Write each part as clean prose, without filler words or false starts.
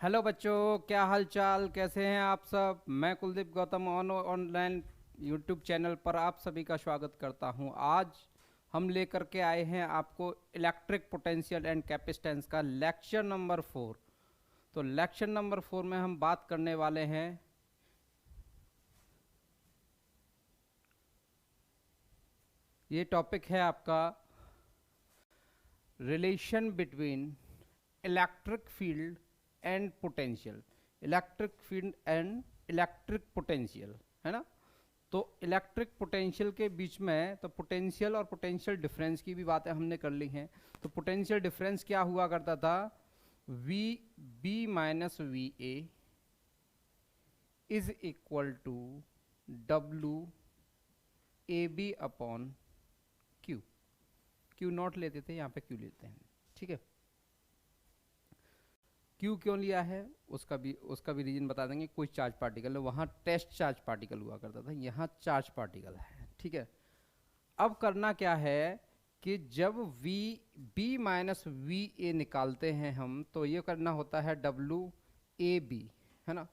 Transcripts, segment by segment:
Hello बच्चों, क्या हाल चाल, कैसे हैं आप सब। मैं Kuldeep Gautam online YouTube channel पर आप सभी का स्वागत करता हूं। आज हम लेकर के आए हैं आपको इलेक्ट्रिक पोटेंशियल एंड कैपेसिटेंस का लेक्चर नंबर 4। तो लेक्चर नंबर 4 में हम बात करने वाले हैं, ये टॉपिक है आपका relation between electric field and potential. Electric field and electric potential, है ना। तो इलेक्ट्रिक पोटेंशियल के बीच में तो पोटेंशियल और पोटेंशियल डिफरेंस की भी बातें हमने कर ली हैं। तो पोटेंशियल डिफरेंस क्या हुआ करता था, V B minus V A is equal to W A B upon Q. Q naught लेते थे, यहाँ पे क्यू लेते हैं, ठीक है। क्यू क्यों लिया है उसका भी रीजन बता देंगे। कोई चार्ज पार्टिकल है, वहाँ टेस्ट चार्ज पार्टिकल हुआ करता था, यहाँ चार्ज पार्टिकल है, ठीक है। अब करना क्या है कि जब V B minus V A निकालते हैं हम, तो ये करना होता है डब्ल्यू ए बी, है ना।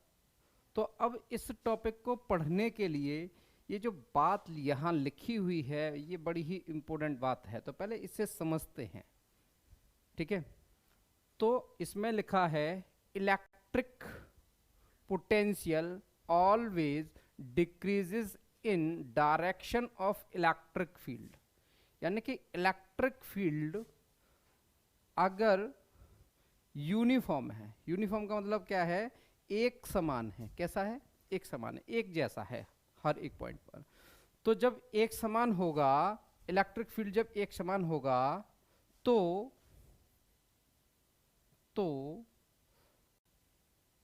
तो अब इस टॉपिक को पढ़ने के लिए ये जो बात यहाँ लिखी हुई है, ये बड़ी ही इंपॉर्टेंट बात है। तो पहले इसे समझते हैं, ठीक है। तो इसमें लिखा है electric potential always decreases in direction of electric field. यानी कि इलेक्ट्रिक फील्ड अगर यूनिफॉर्म है, यूनिफॉर्म का मतलब क्या है, एक समान है। कैसा है, एक समान है, एक जैसा है हर एक पॉइंट पर। तो जब एक समान होगा, इलेक्ट्रिक फील्ड जब एक समान होगा, तो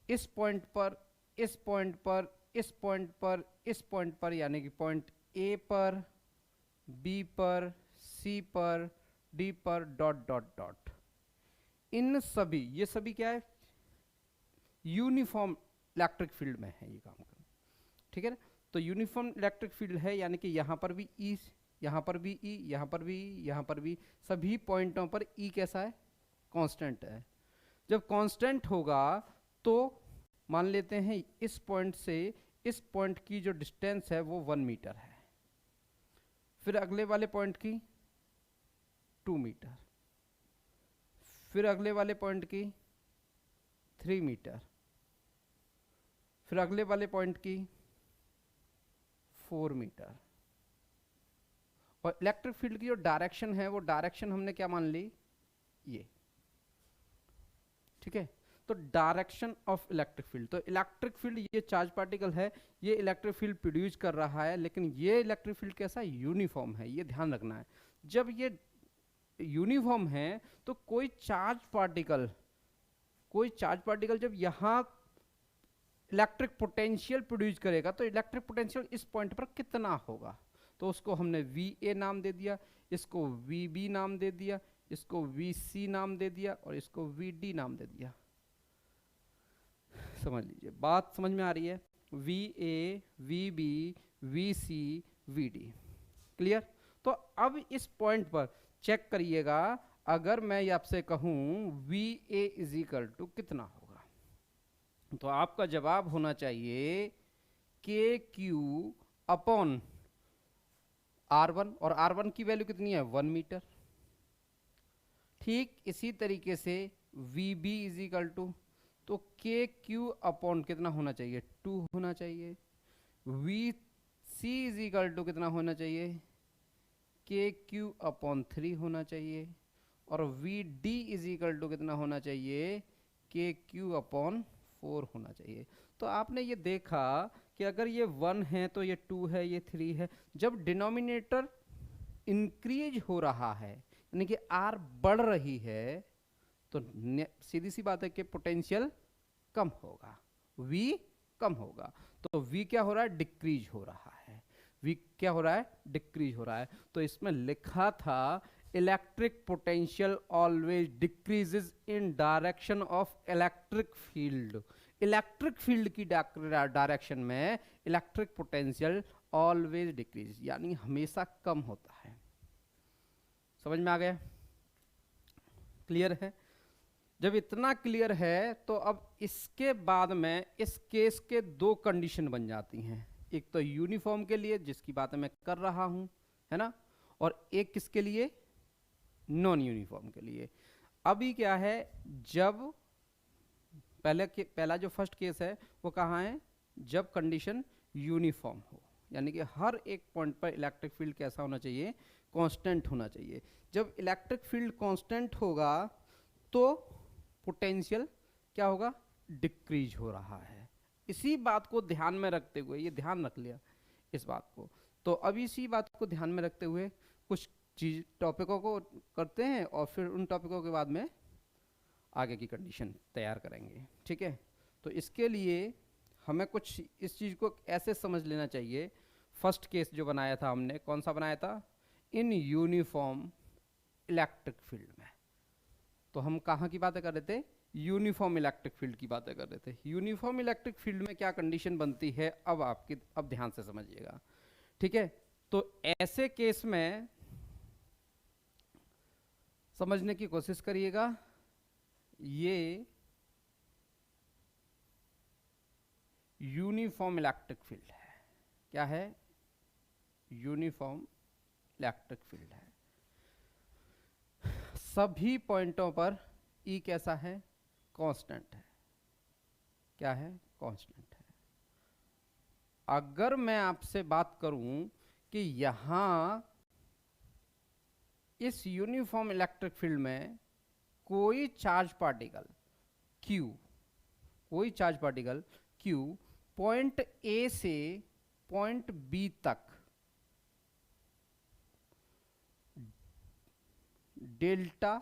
इस पॉइंट पर, इस पॉइंट पर, इस पॉइंट पर, इस पॉइंट पर, यानी कि पॉइंट ए पर, बी पर, सी पर, डी पर, डॉट डॉट डॉट, इन सभी, ये सभी क्या है, यूनिफॉर्म इलेक्ट्रिक फील्ड में है ये काम कर, ठीक है ना। तो यूनिफॉर्म इलेक्ट्रिक फील्ड है, यानी कि यहां पर भी ई, यहां पर भी ई, यहां पर भी, यहां पर भी, सभी पॉइंटों पर ई कैसा है, कांस्टेंट है। जब कांस्टेंट होगा तो मान लेते हैं इस पॉइंट से इस पॉइंट की जो डिस्टेंस है वो 1 मीटर है, फिर अगले वाले पॉइंट की 2 मीटर, फिर अगले वाले पॉइंट की 3 मीटर, फिर अगले वाले पॉइंट की 4 मीटर। और इलेक्ट्रिक फील्ड की जो डायरेक्शन है, वो डायरेक्शन हमने क्या मान ली, ये, ठीक है। तो डायरेक्शन ऑफ इलेक्ट्रिक फील्ड, तो इलेक्ट्रिक फील्ड ये चार्ज पार्टिकल है, ये इलेक्ट्रिक फील्ड प्रोड्यूस कर रहा है, लेकिन ये इलेक्ट्रिक फील्ड कैसा है, यूनिफॉर्म है, ये ध्यान रखना है। जब ये यूनिफॉर्म है तो कोई चार्ज पार्टिकल जब यहां इलेक्ट्रिक पोटेंशियल प्रोड्यूस करेगा, तो इलेक्ट्रिक पोटेंशियल इस पॉइंट पर कितना होगा, तो उसको हमने वी ए नाम दे दिया, इसको वी बी नाम दे दिया, इसको वी सी नाम दे दिया, और इसको वी डी नाम दे दिया। समझ लीजिए, बात समझ में आ रही है। V A, V B, V C, V D, clear. तो अब इस पॉइंट पर चेक करिएगा, अगर मैं आपसे कहूं V A is equal to कितना होगा, तो आपका जवाब होना चाहिए के क्यू अपॉन R1, और R1 की वैल्यू कितनी है, 1 मीटर। ठीक इसी तरीके से V B is equal to, तो के क्यू अपॉन कितना होना चाहिए, 2 होना चाहिए। V C is equal to कितना होना चाहिए, के क्यू अपॉन 3 होना चाहिए। और V D is equal to कितना होना चाहिए, के क्यू अपॉन 4 होना चाहिए। तो आपने ये देखा कि अगर ये 1 है तो ये 2 है, ये 3 है। जब डिनोमिनेटर इंक्रीज हो रहा है, यानी कि आर बढ़ रही है, तो सीधी सी बात है कि पोटेंशियल कम होगा, वी कम होगा। तो वी क्या हो रहा है, डिक्रीज हो रहा है, वी क्या हो रहा है, डिक्रीज हो रहा है। तो इसमें लिखा था electric potential always decreases in direction of electric field. Electric field की डायरेक्शन में इलेक्ट्रिक पोटेंशियल ऑलवेज डिक्रीज, यानी हमेशा कम होता है। समझ में आ गया, क्लियर है। जब इतना क्लियर है तो अब इसके बाद में इस केस के दो कंडीशन बन जाती हैं, एक तो यूनिफॉर्म के लिए जिसकी बात मैं कर रहा हूं, है ना, और एक किसके लिए, नॉन यूनिफॉर्म के लिए। अभी क्या है, जब पहला जो फर्स्ट केस है वो कहाँ है, जब कंडीशन यूनिफॉर्म हो, यानी कि हर एक पॉइंट पर इलेक्ट्रिक फील्ड कैसा होना चाहिए, कांस्टेंट होना चाहिए। जब इलेक्ट्रिक फील्ड कांस्टेंट होगा तो पोटेंशियल क्या होगा, डिक्रीज हो रहा है। इसी बात को ध्यान में रखते हुए, ये ध्यान रख लिया इस बात को, तो अब इसी बात को ध्यान में रखते हुए कुछ चीज टॉपिकों को करते हैं और फिर उन टॉपिकों के बाद में आगे की कंडीशन तैयार करेंगे, ठीक है। तो इसके लिए हमें कुछ इस चीज़ को ऐसे समझ लेना चाहिए। फर्स्ट केस जो बनाया था हमने, कौन सा बनाया था, इन यूनिफॉर्म इलेक्ट्रिक फील्ड में। तो हम कहाँ की बातें कर रहे थे, यूनिफॉर्म इलेक्ट्रिक फील्ड की बातें कर रहे थे। यूनिफॉर्म इलेक्ट्रिक फील्ड में क्या कंडीशन बनती है, अब ध्यान से समझिएगा, ठीक है। तो ऐसे केस में समझने की कोशिश करिएगा, ये यूनिफॉर्म इलेक्ट्रिक फील्ड है। क्या है, यूनिफॉर्म इलेक्ट्रिक फील्ड है। सभी पॉइंटों पर ई कैसा है, कांस्टेंट है। क्या है, कांस्टेंट है। अगर मैं आपसे बात करूं कि यहां इस यूनिफॉर्म इलेक्ट्रिक फील्ड में कोई चार्ज पार्टिकल Q, कोई charge particle Q point A से पॉइंट B तक डेल्टा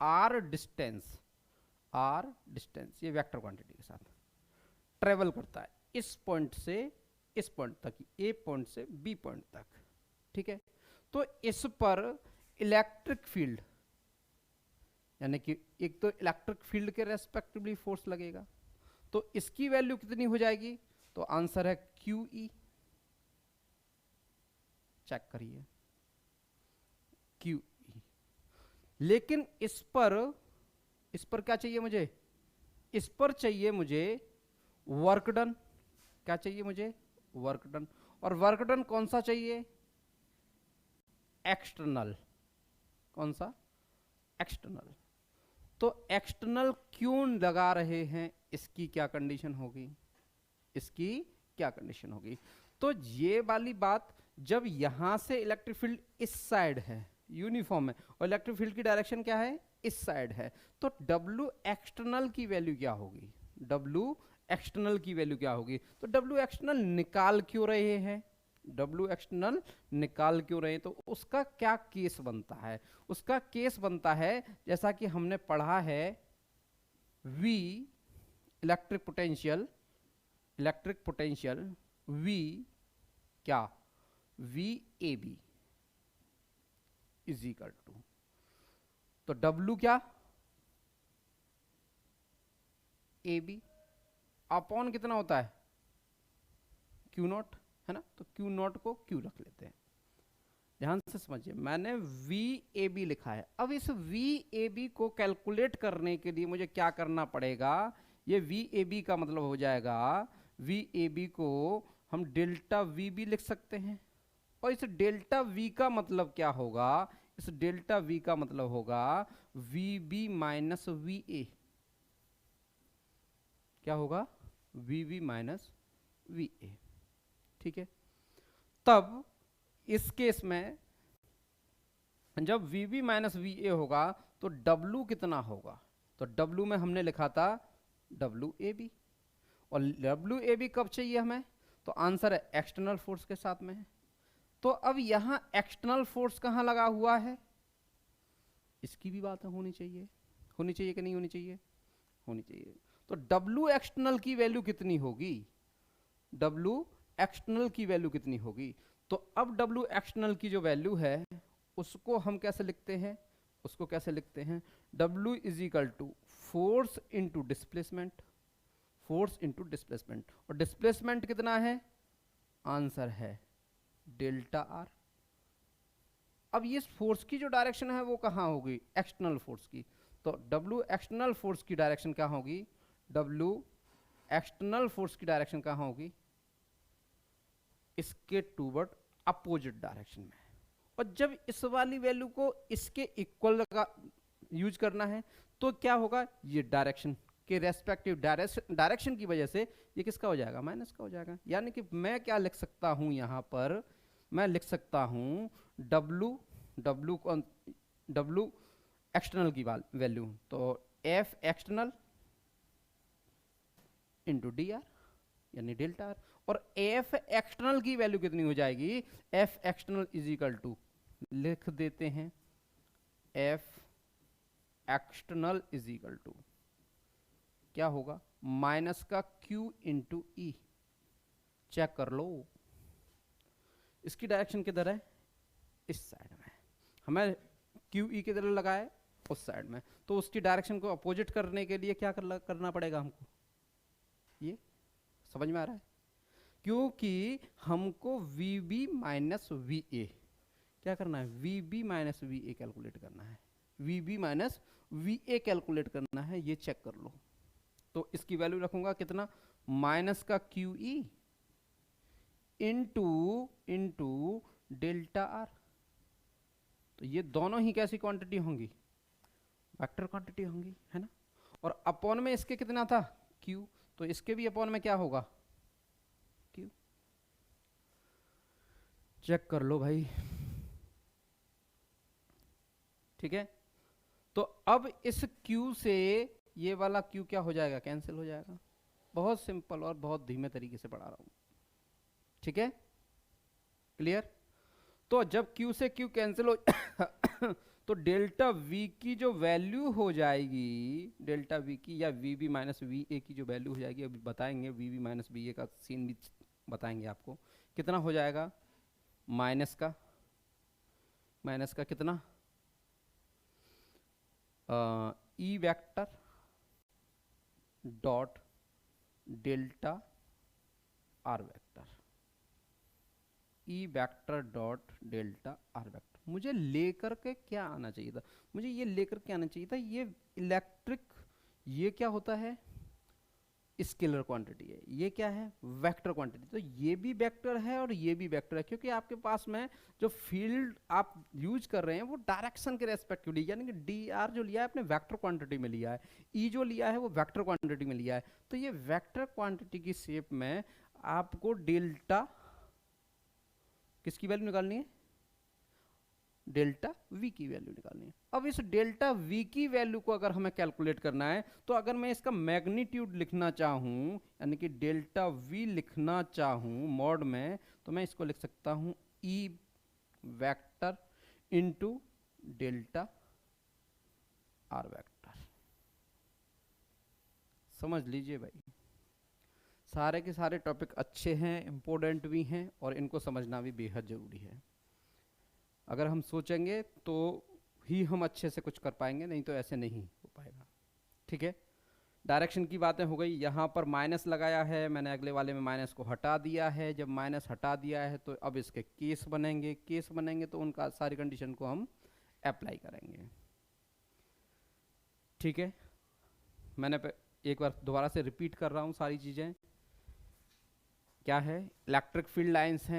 R डिस्टेंस, ये वेक्टर क्वांटिटी के साथ ट्रेवल करता है इस पॉइंट से इस पॉइंट तक, A पॉइंट से B पॉइंट तक, ठीक है। तो इस पर इलेक्ट्रिक फील्ड, यानी कि एक तो इलेक्ट्रिक फील्ड के रेस्पेक्टिवली फोर्स लगेगा, तो इसकी वैल्यू कितनी हो जाएगी, तो आंसर है QE। चेक करिए, QE। लेकिन इस पर क्या चाहिए मुझे, इस पर चाहिए मुझे वर्क डन। क्या चाहिए मुझे, वर्क डन। और वर्क डन कौन सा चाहिए, एक्सटर्नल। कौन सा, एक्सटर्नल। तो एक्सटर्नल क्यों लगा रहे हैं, इसकी क्या कंडीशन होगी, इसकी क्या कंडीशन होगी। तो ये वाली बात, जब यहां से इलेक्ट्रिक फील्ड इस साइड है, यूनिफॉर्म है, और इलेक्ट्रिक फील्ड की डायरेक्शन क्या है, इस साइड है, तो W एक्सटर्नल की वैल्यू क्या होगी, W एक्सटर्नल की वैल्यू क्या होगी। तो W एक्सटर्नल निकाल क्यों रहे हैं, W एक्सटर्नल निकाल क्यों रहे हैं, तो उसका क्या केस बनता है, उसका केस बनता है जैसा कि हमने पढ़ा है, V इलेक्ट्रिक पोटेंशियल V क्या, VAB इज इक्वल टू, तो W क्या, AB अपॉन कितना होता है, Q नॉट, है ना। तो Q नॉट को Q रख लेते हैं। ध्यान से समझिए, मैंने VAB लिखा है। अब इस VAB को कैलकुलेट करने के लिए मुझे क्या करना पड़ेगा, ये VAB का मतलब हो जाएगा, VAB को हम डेल्टा V भी लिख सकते हैं, और इस डेल्टा V का मतलब क्या होगा, इस डेल्टा V का मतलब होगा VB माइनस VA। क्या होगा, VB माइनस VA, ठीक है। तब इस केस में जब VB माइनस VA होगा तो W कितना होगा, तो W में हमने लिखा था WAB, और WAB कब चाहिए हमें, तो आंसर है एक्सटर्नल फोर्स के साथ में है। तो अब यहां एक्सटर्नल फोर्स कहां लगा हुआ है, इसकी भी बात होनी चाहिए, होनी चाहिए कि नहीं होनी चाहिए, होनी चाहिए। तो W एक्सटर्नल की वैल्यू कितनी होगी, W एक्सटर्नल की वैल्यू कितनी होगी। तो अब W एक्सटर्नल की जो वैल्यू है उसको हम कैसे लिखते हैं, उसको कैसे लिखते हैं, W is equal to force into displacement, force into displacement, और डिस्प्लेसमेंट कितना है, आंसर है डेल्टा आर। अब ये फोर्स की जो डायरेक्शन है वो कहां होगी, एक्सटर्नल फोर्स की, तो W एक्सटर्नल फोर्स की डायरेक्शन क्या होगी, W एक्सटर्नल फोर्स की डायरेक्शन कहाँ होगी, इसके टूवर्ड अपोजिट डायरेक्शन में। और जब इस वाली वैल्यू को इसके इक्वल का यूज करना है तो क्या होगा, ये डायरेक्शन के रेस्पेक्टिव डायरेक्शन की वजह से ये किसका हो जाएगा, माइनस का हो जाएगा। यानी कि मैं क्या लिख सकता हूं यहां पर, मैं लिख सकता हूं W एक्सटर्नल की वैल्यू, तो F external into D R यानी डेल्टा आर, और F एक्सटर्नल की वैल्यू कितनी हो जाएगी, F external is equal to, लिख देते हैं F external is equal to क्या होगा, माइनस का Q इंटू ई। चेक कर लो, इसकी डायरेक्शन किधर है, इस साइड में, हमें क्यू ई किधर लगा है, उस साइड में, तो उसकी डायरेक्शन को अपोजिट करने के लिए क्या करना पड़ेगा हमको, ये समझ में आ रहा है, क्योंकि हमको V B minus V A क्या करना है, V B minus V A calculate करना है, V B minus V A calculate करना है, ये चेक कर लो। तो इसकी वैल्यू रखूंगा कितना, माइनस का Q E into delta R. तो ये दोनों ही कैसी क्वांटिटी होंगी, वेक्टर क्वांटिटी होंगी, है ना। और अपॉन में इसके कितना था, क्यू, तो इसके भी अपॉन में क्या होगा, क्यू। चेक कर लो भाई, ठीक है। तो अब इस क्यू से ये वाला क्यू क्या हो जाएगा, कैंसिल हो जाएगा। बहुत सिंपल और बहुत धीमे तरीके से पढ़ा रहा हूं, ठीक है, क्लियर। तो जब क्यू से क्यू कैंसिल हो तो डेल्टा वी की जो वैल्यू हो जाएगी, डेल्टा वी की या V B minus V A की जो वैल्यू हो जाएगी, अभी बताएंगे, V B minus V A का सीन भी बताएंगे आपको, कितना हो जाएगा, माइनस का कितना, ई vector dot delta R vector, E vector dot delta R vector. मुझे लेकर के क्या आना चाहिए था, मुझे ये लेकर के आना चाहिए था, ये इलेक्ट्रिक, ये क्या होता है, स्केलर क्वांटिटी है, ये क्या है, वेक्टर क्वांटिटी। तो ये भी वेक्टर है और ये भी वेक्टर है, क्योंकि आपके पास में जो फील्ड आप यूज कर रहे हैं वो डायरेक्शन के रेस्पेक्टिवली, यानी कि डी आर जो लिया है आपने वेक्टर क्वांटिटी में लिया है, ई जो लिया है वो वेक्टर क्वांटिटी में लिया है। तो ये वेक्टर क्वांटिटी की शेप में आपको डेल्टा किसकी वैल्यू निकालनी है, डेल्टा वी की वैल्यू निकालनी है। अब इस डेल्टा वी की वैल्यू को अगर हमें कैलकुलेट करना है, तो अगर मैं इसका मैग्नीट्यूड लिखना चाहूं, यानी कि डेल्टा वी लिखना चाहूं मॉड में, तो मैं इसको लिख सकता हूं ई vector into delta R vector. समझ लीजिए भाई, सारे के सारे टॉपिक अच्छे हैं, इंपॉर्टेंट भी हैं, और इनको समझना भी बेहद जरूरी है। अगर हम सोचेंगे तो ही हम अच्छे से कुछ कर पाएंगे, नहीं तो ऐसे नहीं हो पाएगा, ठीक है। डायरेक्शन की बातें हो गई, यहाँ पर माइनस लगाया है मैंने, अगले वाले में माइनस को हटा दिया है। जब माइनस हटा दिया है तो अब इसके केस बनेंगे तो उनका सारी कंडीशन को हम अप्लाई करेंगे, ठीक है। मैंने एक बार दोबारा से रिपीट कर रहा हूँ सारी चीज़ें, क्या है, इलेक्ट्रिक फील्ड लाइंस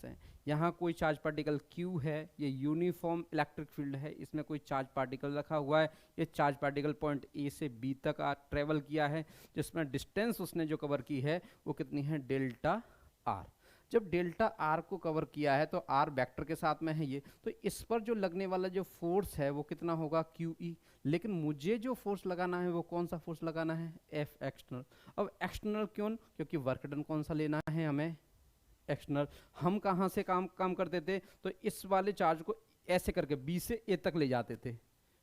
हैं, यहाँ कोई चार्ज पार्टिकल Q है, ये यूनिफॉर्म इलेक्ट्रिक फील्ड है, इसमें कोई चार्ज पार्टिकल रखा हुआ है, ये चार्ज पार्टिकल पॉइंट A से B तक ट्रेवल किया है, जिसमें डिस्टेंस उसने जो कवर की है वो कितनी है, डेल्टा R। जब डेल्टा आर को कवर किया है तो आर वेक्टर के साथ में है ये, तो इस पर जो लगने वाला जो फोर्स है वो कितना होगा, क्यू ई। लेकिन मुझे जो फोर्स लगाना है वो कौन सा फोर्स लगाना है, एफ एक्सटर्नल। अब एक्सटर्नल क्यों, क्योंकि वर्क डन कौन सा लेना है हमें, एक्सटर्नल। हम कहाँ से काम करते थे, तो इस वाले चार्ज को ऐसे करके बी से ए तक ले जाते थे,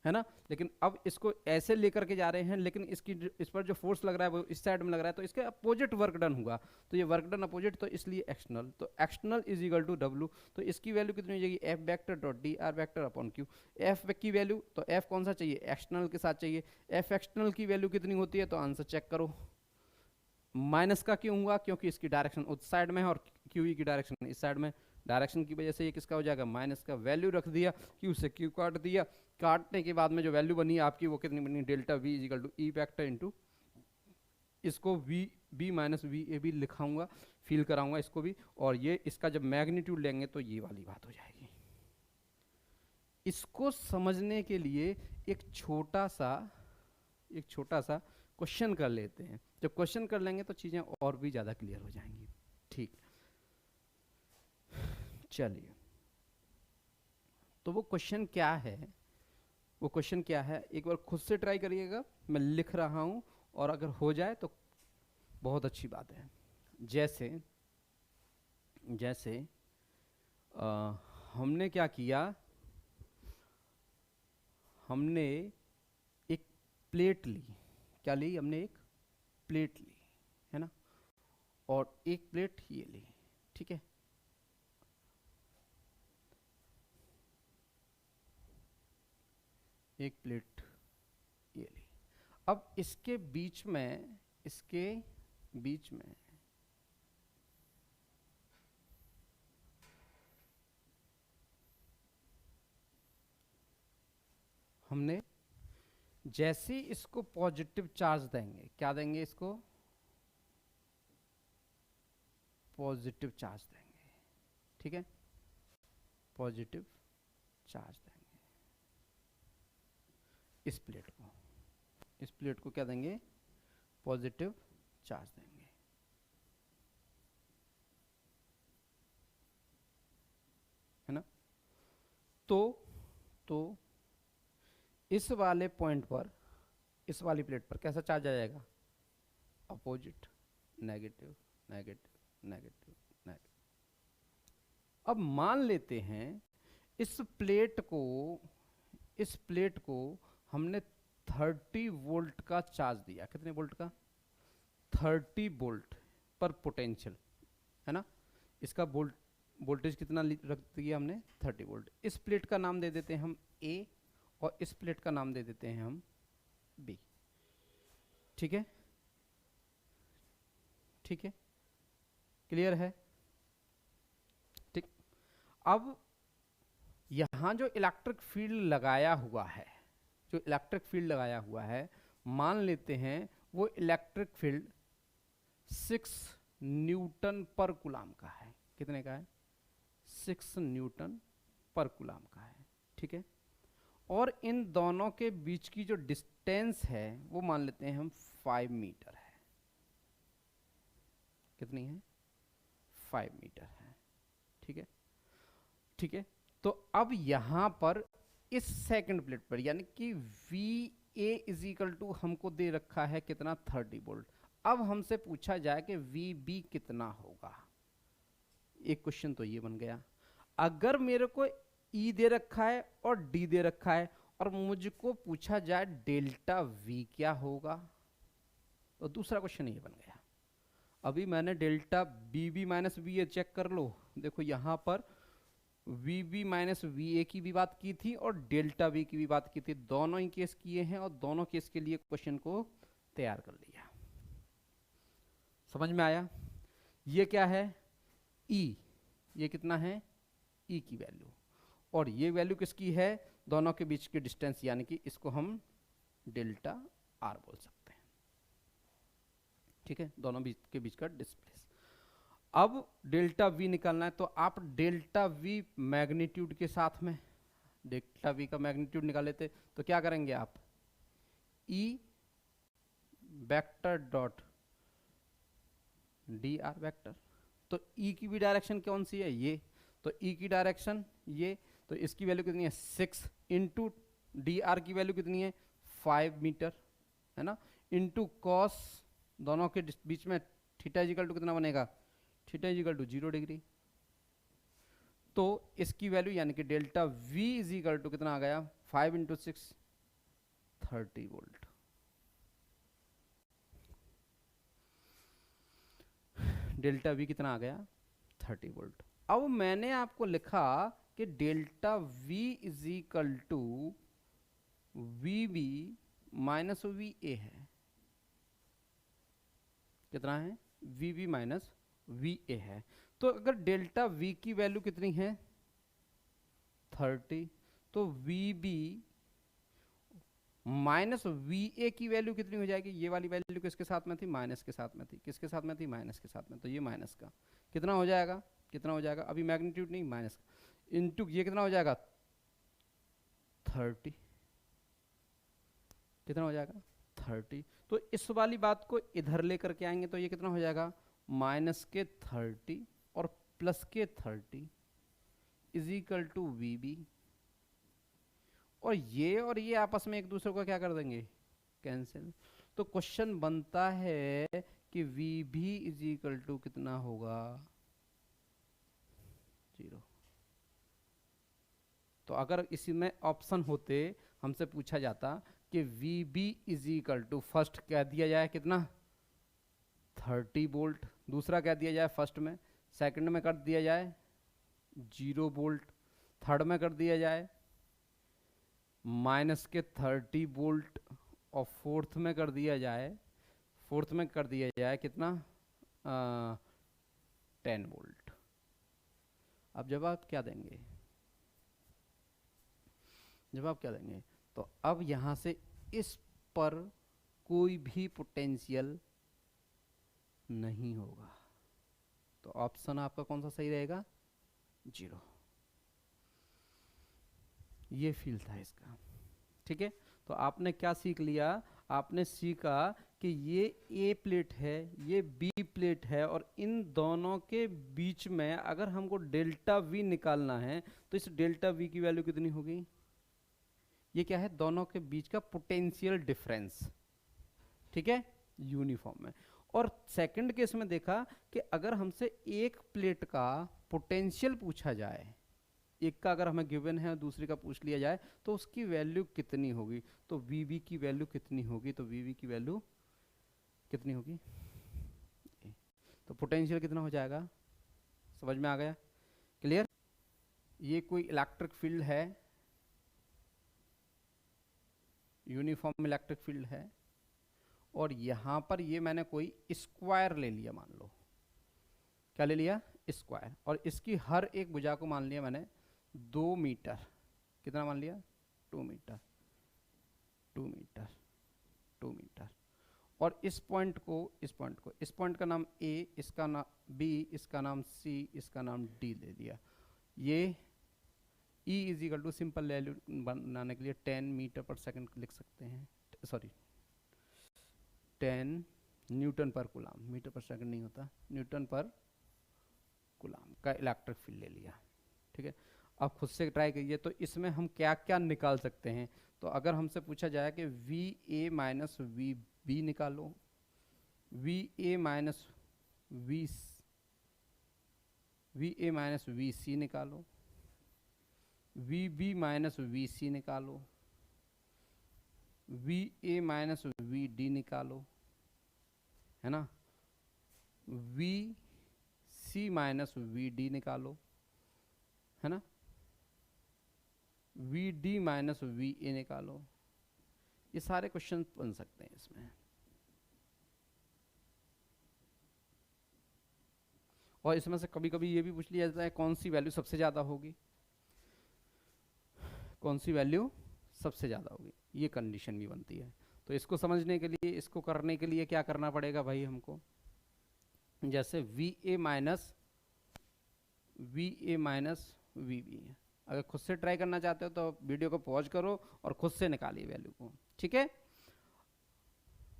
है ना। लेकिन अब इसको ऐसे लेकर के जा रहे हैं, लेकिन इस पर जो फोर्स लग रहा है वो इस साइड में लग रहा है, तो इसके अपोजिट वर्क डन होगा, तो ये वर्क डन अपोजिट, तो इसलिए एक्सटर्नल। तो external is equal to W, तो इसकी वैल्यू कितनी हो जाएगी, F vector dot D R vector upon Q. F की वैल्यू, तो एफ कौन सा चाहिए, एक्सटर्नल के साथ चाहिए। एफ एक्सटर्नल की वैल्यू कितनी होती है, तो आंसर चेक करो, माइनस का क्यों हुआ, क्योंकि इसकी डायरेक्शन उस साइड में है और क्यू ई की डायरेक्शन इस साइड में, डायरेक्शन की वजह से ये किसका हो जाएगा, माइनस का। वैल्यू रख दिया, क्यू से क्यू काट दिया, काटने के बाद में जो वैल्यू बनी आपकी वो कितनी बनी, delta V is equal to E vector into, इसको V B minus V A भी लिखाऊंगा, फील कराऊंगा इसको भी, और ये इसका जब मैग्नीट्यूड लेंगे तो ये वाली बात हो जाएगी। इसको समझने के लिए एक छोटा सा क्वेश्चन कर लेते हैं। जब क्वेश्चन कर लेंगे तो चीजें और भी ज्यादा क्लियर हो जाएंगी। ठीक, चलिए, तो वो क्वेश्चन क्या है, एक बार खुद से ट्राई करिएगा, मैं लिख रहा हूं, और अगर हो जाए तो बहुत अच्छी बात है। जैसे हमने क्या किया, हमने एक प्लेट ली, क्या ली हमने, एक प्लेट ली है ना, और एक प्लेट ये ली, ठीक है। एक प्लेट ये ली, अब इसके बीच में हमने जैसे इसको पॉजिटिव चार्ज देंगे, क्या देंगे, इसको पॉजिटिव चार्ज देंगे, ठीक है, पॉजिटिव चार्ज देंगे इस प्लेट को क्या देंगे, पॉजिटिव चार्ज देंगे, है ना। तो इस वाले पॉइंट पर, इस वाली प्लेट पर कैसा चार्ज आ जाएगा, opposite, negative negative negative negative. अब मान लेते हैं इस प्लेट को हमने 30 वोल्ट का चार्ज दिया, कितने वोल्ट का, 30 वोल्ट पर पोटेंशियल, है ना। इसका वोल्टेज कितना रख दिया हमने, 30 वोल्ट। इस प्लेट का नाम दे देते हैं हम ए, और इस प्लेट का नाम दे देते हैं हम बी, ठीक है, ठीक है, क्लियर है, ठीक। अब यहां जो इलेक्ट्रिक फील्ड लगाया हुआ है, मान लेते हैं वो इलेक्ट्रिक फील्ड 6 न्यूटन पर कूलाम का है, कितने का है, 6 न्यूटन पर कूलाम का है, ठीक है। और इन दोनों के बीच की जो डिस्टेंस है वो मान लेते हैं हम 5 मीटर है, कितनी है, 5 मीटर है, ठीक है, ठीक है। तो अब यहां पर इस सेकंड प्लेट पर, यानी कि VA इजिकल टू हमको दे रखा है कितना, 30 वोल्ट। अब हमसे पूछा जाए कि VB कितना होगा, एक क्वेश्चन तो ये बन गया। अगर मेरे को E दे रखा है और D दे रखा है, और मुझको पूछा जाए डेल्टा V क्या होगा, तो दूसरा क्वेश्चन ये बन गया। अभी मैंने delta BB minus VA check कर लो, देखो यहां पर VB माइनस VA की भी बात की थी और डेल्टा V की भी बात की थी, दोनों ही केस किए हैं और दोनों केस के लिए क्वेश्चन को तैयार कर लिया। समझ में आया। ये क्या है, E, ये कितना है, E की वैल्यू, और ये वैल्यू किसकी है, दोनों के बीच की डिस्टेंस, यानी कि इसको हम डेल्टा R बोल सकते हैं, ठीक है, दोनों के बीच का डिस्टेंस। अब डेल्टा V निकालना है, तो आप डेल्टा V मैग्नीट्यूड के साथ में डेल्टा V का मैग्नीट्यूड निकाल लेते, तो क्या करेंगे आप, E vector dot dr vector, तो E की भी डायरेक्शन कौन सी है, ये, तो E की डायरेक्शन ये, तो इसकी वैल्यू कितनी है, 6 इंटू dr की वैल्यू कितनी है, 5 मीटर, है ना, इंटू कॉस, दोनों के बीच में थीटा इजिकल टू कितना बनेगा, थीटा इजिकल टू 0 डिग्री। तो इसकी वैल्यू यानी कि डेल्टा V इजिकल टू कितना आ गया, 5 इंटू 6, 30 वोल्ट। डेल्टा V कितना आ गया, 30 वोल्ट। अब मैंने आपको लिखा कि delta V is equal to VB minus VA है, कितना है, VB माइनस VA है। तो अगर डेल्टा V की वैल्यू कितनी है, 30, तो VB माइनस वी ए की वैल्यू कितनी हो जाएगी, ये वाली वैल्यू किसके साथ में थी, माइनस के साथ में थी, किसके साथ में थी, माइनस के साथ में, तो ये माइनस का कितना हो जाएगा, कितना हो जाएगा, अभी मैग्नीट्यूड नहीं, माइनस इंटू ये कितना हो जाएगा 30, कितना हो जाएगा 30। तो इस वाली बात को इधर लेकर के आएंगे तो ये कितना हो जाएगा माइनस के 30 और प्लस के 30 is equal to V B, और ये आपस में एक दूसरे को क्या कर देंगे, कैंसिल। तो क्वेश्चन बनता है कि वी भी इज इक्वल टू कितना होगा 0। तो अगर इसी में ऑप्शन होते, हमसे पूछा जाता कि V B is equal to first क्या दिया जाए कितना 30 वोल्ट, दूसरा क्या दिया जाए फर्स्ट में, सेकंड में कर दिया जाए 0 वोल्ट, थर्ड में कर दिया जाए माइनस के 30 वोल्ट, और फोर्थ में कर दिया जाए कितना 10 वोल्ट। अब जवाब क्या देंगे, तो अब यहां से इस पर कोई भी पोटेंशियल नहीं होगा, तो ऑप्शन आपका कौन सा सही रहेगा 0। ये फील था इसका, ठीक है। तो आपने क्या सीख लिया, आपने सीखा कि ये ए प्लेट है, ये बी प्लेट है, और इन दोनों के बीच में अगर हमको डेल्टा वी निकालना है तो इस डेल्टा वी की वैल्यू कितनी होगी, ये क्या है दोनों के बीच का पोटेंशियल डिफरेंस, ठीक है, यूनिफॉर्म में। और सेकंड केस में देखा कि अगर हमसे एक प्लेट का पोटेंशियल पूछा जाए, एक का अगर हमें गिवन है दूसरे का पूछ लिया जाए तो उसकी वैल्यू कितनी होगी, तो वीबी की वैल्यू कितनी होगी, तो वीबी की वैल्यू कितनी होगी, तो पोटेंशियल कितना हो जाएगा, समझ में आ गया, क्लियर। ये कोई इलेक्ट्रिक फील्ड है, यूनिफॉर्म इलेक्ट्रिक फील्ड है, और यहां पर ये मैंने कोई स्क्वायर ले लिया, मान लो क्या ले लिया स्क्वायर, और इसकी हर एक भुजा को मान लिया मैंने 2 मीटर, कितना मान लिया 2 मीटर, 2 मीटर, 2 मीटर, और इस पॉइंट का नाम ए, इसका नाम बी, इसका नाम सी, इसका नाम डी ले लिया। ये E is equal to simple value बनाने के लिए 10 मीटर पर सेकंड लिख सकते हैं, सॉरी 10 न्यूटन पर कूलाम, मीटर पर सेकंड नहीं होता, न्यूटन पर कूलाम का इलेक्ट्रिक फील्ड ले लिया, ठीक है। अब खुद से ट्राई करिए, तो इसमें हम क्या क्या निकाल सकते हैं, तो अगर हमसे पूछा जाए कि V A minus V B निकालो, V A minus V C निकालो, V B minus V C निकालो, V A minus V D निकालो, है ना, V C minus V D निकालो, है ना, V D minus V A निकालो। ये सारे क्वेश्चन बन सकते हैं इसमें, और इसमें से कभी कभी ये भी पूछ लिया जाता है कौन सी वैल्यू सबसे ज़्यादा होगी, कौन सी वैल्यू सबसे ज़्यादा होगी, ये कंडीशन भी बनती है। तो इसको समझने के लिए, इसको करने के लिए क्या करना पड़ेगा भाई हमको, जैसे V A minus V B है, अगर खुद से ट्राई करना चाहते हो तो वीडियो को पॉज करो और खुद से निकालिए वैल्यू को, ठीक है।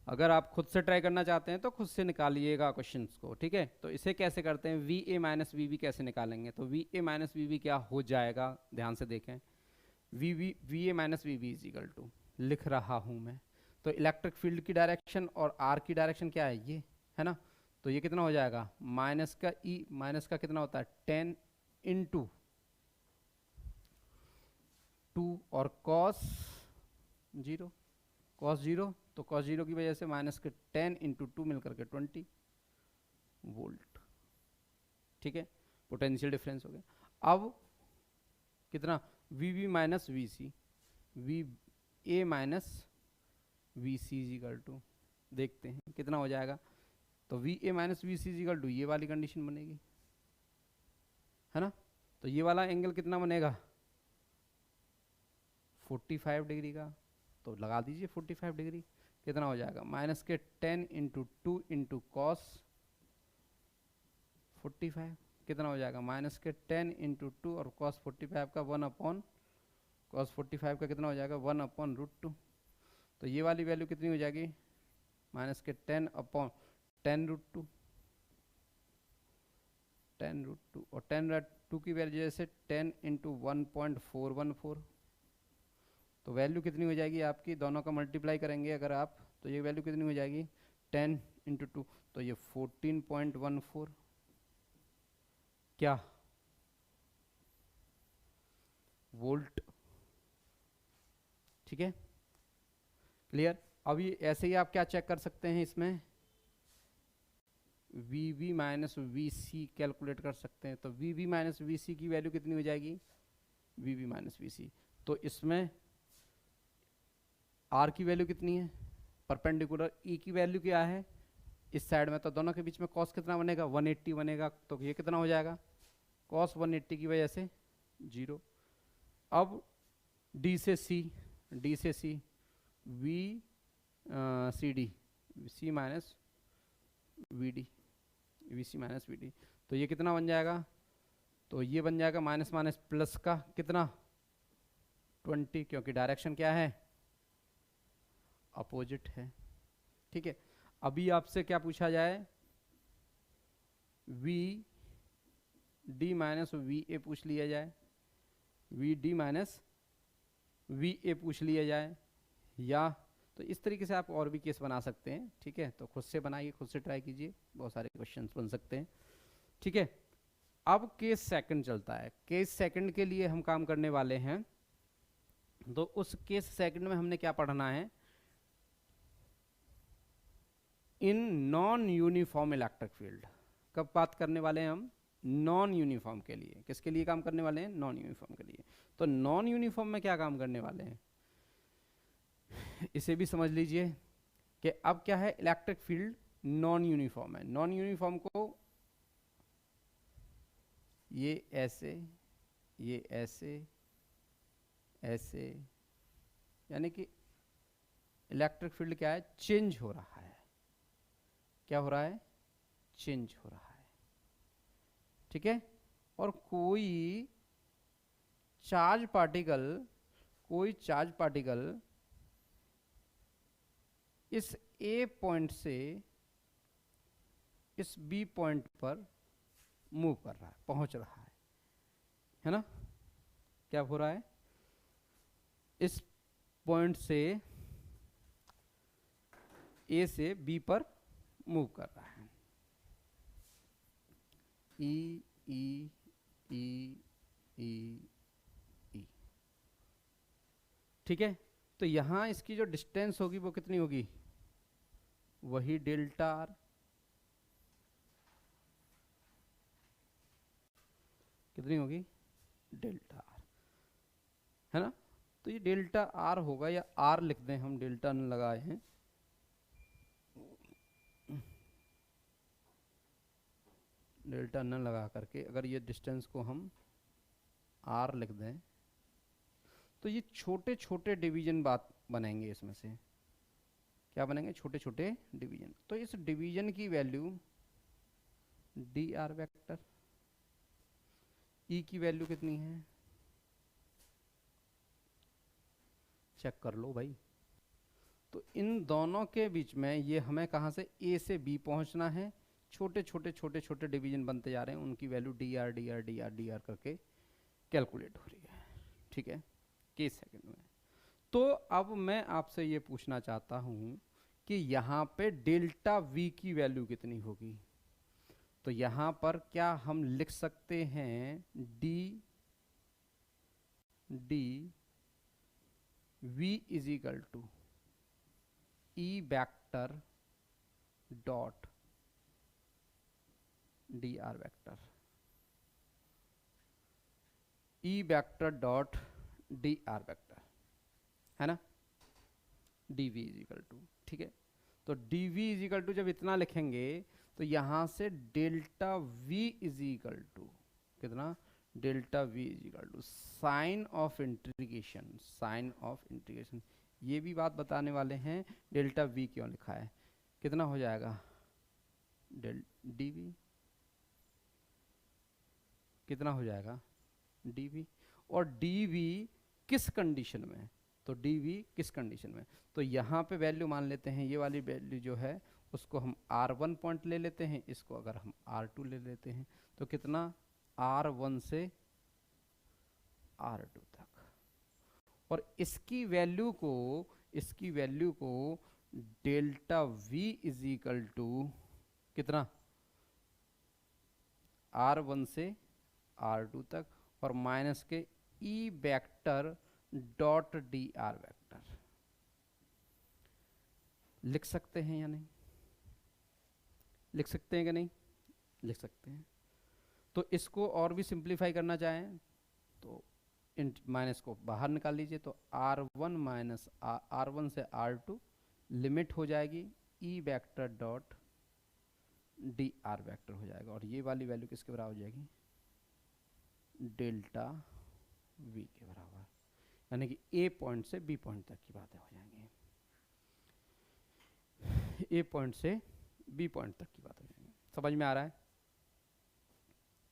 अगर आप खुद से ट्राई करना चाहते हैं तो खुद से निकालिएगा क्वेश्चंस को, ठीक है। तो इसे कैसे करते हैं, V A minus V B कैसे निकालेंगे, तो V A minus V B क्या हो जाएगा, ध्यान से देखें, V A minus V B is equal to, लिख रहा हूं मैं, तो इलेक्ट्रिक फील्ड की डायरेक्शन और आर की डायरेक्शन क्या है, ये है ना, तो ये कितना हो जाएगा माइनस का ई, माइनस का कितना होता है 10 इंटू 2 और कॉस 0, तो कॉस 0 की वजह से माइनस के 10 इंटू 2 मिलकर के 20 वोल्ट, ठीक है, पोटेंशियल डिफरेंस हो गया। अब कितना V B minus V C, V A minus V C is equal to, देखते हैं कितना हो जाएगा, तो V A minus V C is equal to ये वाली कंडीशन बनेगी, है ना, तो ये वाला एंगल कितना बनेगा 45 डिग्री का, तो लगा दीजिए 45 डिग्री। कितना हो जाएगा, माइनस के 10 इंटू 2 इंटू कॉस 45, कितना हो जाएगा माइनस के 10 इंटू 2 और कॉस 45 का 1 अपॉन कॉस 45 का कितना हो जाएगा 1 अपॉन √2। तो ये वाली वैल्यू कितनी हो जाएगी, माइनस के 10 अपॉन 10 √2, 10 √2 और 10 √2 की वैल्यू से 10 इंटू 1.414, तो वैल्यू कितनी हो जाएगी आपकी, दोनों का मल्टीप्लाई करेंगे अगर आप, तो ये वैल्यू कितनी हो जाएगी 10 इंटू 2, तो ये 14.14 क्या वोल्ट। ठीक है, क्लियर। अभी ऐसे ही आप क्या चेक कर सकते हैं, इसमें VV माइनस VC कैलकुलेट कर सकते हैं। तो VV माइनस VC की वैल्यू कितनी हो जाएगी, VV माइनस VC, तो इसमें R की वैल्यू कितनी है, परपेंडिकुलर E की वैल्यू क्या है इस साइड में, तो दोनों के बीच में कॉस कितना बनेगा 180 बनेगा, तो ये कितना हो जाएगा कॉस 180 की वजह से 0। अब D से C VCD C minus VC minus VD, तो ये कितना बन जाएगा, तो ये बन जाएगा माइनस माइनस प्लस का कितना 20, क्योंकि डायरेक्शन क्या है अपोजिट है। ठीक है, अभी आपसे क्या पूछा जाए, VD माइनस VA पूछ लिया जाए, VD माइनस VA पूछ लिया जाए, या तो इस तरीके से आप और भी केस बना सकते हैं। ठीक है, तो खुद से बनाइए, खुद से ट्राई कीजिए, बहुत सारे क्वेश्चंस बन सकते हैं। ठीक है, अब केस सेकंड चलता है। केस सेकंड के लिए हम काम करने वाले हैं, तो उस केस सेकंड में हमने क्या पढ़ना है, in non uniform electric field. कब बात करने वाले हैं हम, नॉन यूनिफॉर्म के लिए। किसके लिए काम करने वाले हैं, नॉन यूनिफॉर्म के लिए। तो नॉन यूनिफॉर्म में क्या काम करने वाले हैं, इसे भी समझ लीजिए कि अब क्या है, इलेक्ट्रिक फील्ड नॉन यूनिफॉर्म है। नॉन यूनिफॉर्म को ये ऐसे, ये ऐसे, ऐसे, यानी कि इलेक्ट्रिक फील्ड क्या है, चेंज हो रहा है। क्या हो रहा है, चेंज हो रहा है। ठीक है, और कोई चार्ज पार्टिकल इस A पॉइंट से इस B पॉइंट पर मूव कर रहा है, पहुंच रहा है ना। क्या हो रहा है, इस पॉइंट से A से B पर मूव कर रहा है, E E E E E। ठीक है, तो यहां इसकी जो डिस्टेंस होगी वो कितनी होगी, वही डेल्टा आर। कितनी होगी, डेल्टा आर, है ना। तो ये डेल्टा आर होगा, या आर लिख दें हम, डेल्टा न लगाए हैं, डेल्टा न लगा करके अगर ये डिस्टेंस को हम आर लिख दें, तो ये छोटे छोटे डिवीजन बात बनेंगे। इसमें से क्या बनेंगे, छोटे छोटे डिवीजन। तो इस डिवीजन की वैल्यू डी आर वेक्टर, ई की वैल्यू कितनी है, चेक कर लो भाई। तो इन दोनों के बीच में ये हमें कहाँ से ए से बी पहुंचना है, छोटे छोटे डिवीजन बनते जा रहे हैं, उनकी value D R D R D R D R करके कैलकुलेट हो रही है। ठीक है, केस सेकंड में। तो अब मैं आपसे ये पूछना चाहता हूं कि यहाँ पे डेल्टा वी की वैल्यू कितनी होगी। तो यहाँ पर क्या हम लिख सकते हैं, D V is equal to E vector dot D R vector, E vector dot D R vector, है ना, D V is equal to. ठीक है, तो D V is equal to जब इतना लिखेंगे तो यहां से delta V is equal to कितना, delta V is equal to sign of integration, sign of integration, ये भी बात बताने वाले हैं डेल्टा वी क्यों लिखा है। कितना हो जाएगा डेल डी वी, कितना हो जाएगा डी वी, और डी वी किस कंडीशन में, तो डी वी किस कंडीशन में, तो यहाँ पे वैल्यू मान लेते हैं, ये वाली वैल्यू जो है उसको हम R1 पॉइंट ले लेते हैं, इसको अगर हम R2 ले लेते हैं तो कितना R1 से R2 तक, और इसकी वैल्यू को delta V is equal to कितना R1 से R2 तक और माइनस के E vector dot D R vector लिख सकते हैं या नहीं, लिख सकते हैं कि नहीं, लिख सकते हैं। तो इसको और भी सिंप्लीफाई करना चाहें तो माइनस को बाहर निकाल लीजिए, तो R1 माइनस R1 से R2 लिमिट हो जाएगी E vector dot D R vector हो जाएगा, और ये वाली वैल्यू किसके बराबर हो जाएगी डेल्टा V के बराबर, यानी कि A पॉइंट से B पॉइंट तक की बातें हो जाएंगी, A पॉइंट से B पॉइंट तक की बात हो जाएंगी। समझ में आ रहा है?